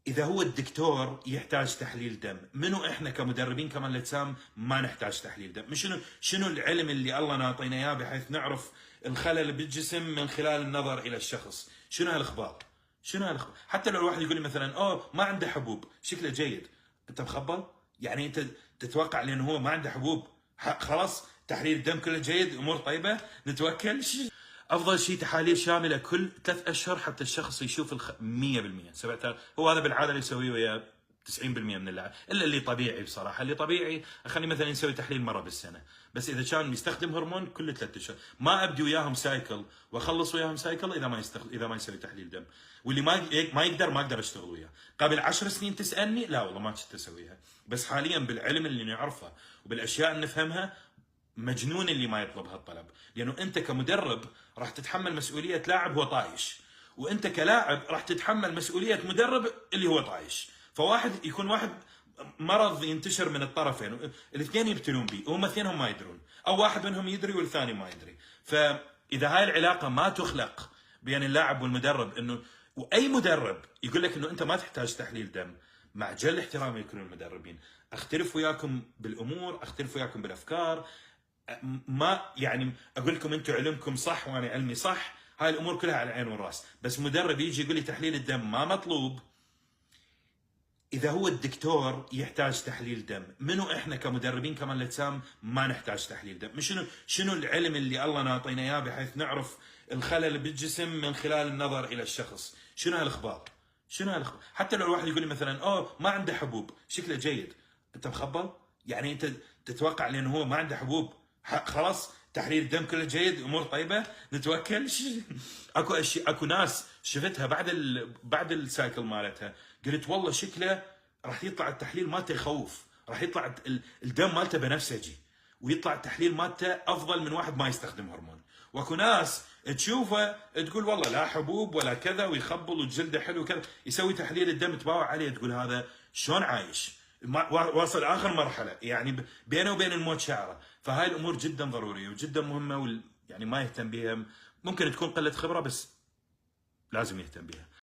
اذا هو الدكتور يحتاج تحليل دم، منو احنا كمدربين كمال الاجسام ما نحتاج تحليل دم؟ شنو العلم اللي الله ناطينا اياه بحيث نعرف الخلل بالجسم من خلال النظر الى الشخص؟ شنو هالاخبار؟ حتى لو الواحد يقول لي مثلا ما عنده حبوب، شكله جيد، انت مخبل؟ يعني انت تتوقع لانه هو ما عنده حبوب خلاص تحليل الدم كله جيد، امور طيبه، نتوكل؟ افضل شيء تحاليل شامله كل 3 اشهر حتى الشخص يشوف 100%. 7000 هو هذا بالعاده اللي يسويه ويا 90% من اللاعب، الا اللي طبيعي بصراحه. اللي طبيعي اخليه مثلا يسوي تحليل مره بالسنه، بس اذا كان يستخدم هرمون كل 3 اشهر. ما ابدي وياهم سايكل واخلص وياهم سايكل اذا ما يسوي تحليل دم. واللي ما يقدر ما اقدر اشتغل وياه. قبل 10 سنين تسالني، لا والله ما كنت اسويها، بس حاليا بالعلم اللي نعرفه وبالاشياء اللي نفهمها مجنون اللي ما يطلب هالطلب، لانه انت كمدرب راح تتحمل مسؤوليه لاعب هو طايش، وانت كلاعب راح تتحمل مسؤوليه مدرب اللي هو طايش. فواحد يكون واحد مرض ينتشر من الطرفين، الاثنين يبتلون به وهم اثنينهم ما يدرون، او واحد منهم يدري والثاني ما يدري. فاذا هاي العلاقه ما تخلق بين اللاعب والمدرب، انه واي مدرب يقول لك انه انت ما تحتاج تحليل دم، مع جل احترامي لكل المدربين، اختلف وياكم بالامور، اختلف وياكم بالافكار، ما يعني اقول لكم انتم علمكم صح وانا علمي صح، هاي الامور كلها على العين والراس، بس مدرب يجي يقول لي تحليل الدم ما مطلوب. اذا هو الدكتور يحتاج تحليل دم، منو احنا كمدربين كمال الاجسام ما نحتاج تحليل دم؟ شنو العلم اللي الله ناطينا اياه بحيث نعرف الخلل بالجسم من خلال النظر الى الشخص؟ شنو هالاخبار؟ حتى لو الواحد يقول لي مثلا ما عنده حبوب، شكله جيد، انت مخبل؟ يعني انت تتوقع لانه هو ما عنده حبوب خلاص تحليل الدم كله جيد، امور طيبه، نتوكل؟ اكو ناس شفتها بعد السايكل مالتها، قلت والله شكله راح يطلع التحليل مالته يخوف، راح يطلع الدم مالته بنفسجي، ويطلع التحليل مالته افضل من واحد ما يستخدم هرمون. واكو ناس تشوفه تقول والله لا حبوب ولا كذا، ويخبل وجلده حلو كذا، يسوي تحليل الدم تباوع عليه، تقول هذا شلون عايش؟ واصل اخر مرحله، يعني بينه وبين الموت شعره. فهاي الامور جدا ضروريه وجدا مهمه، يعني ما يهتم بها ممكن تكون قله خبره، بس لازم يهتم بها.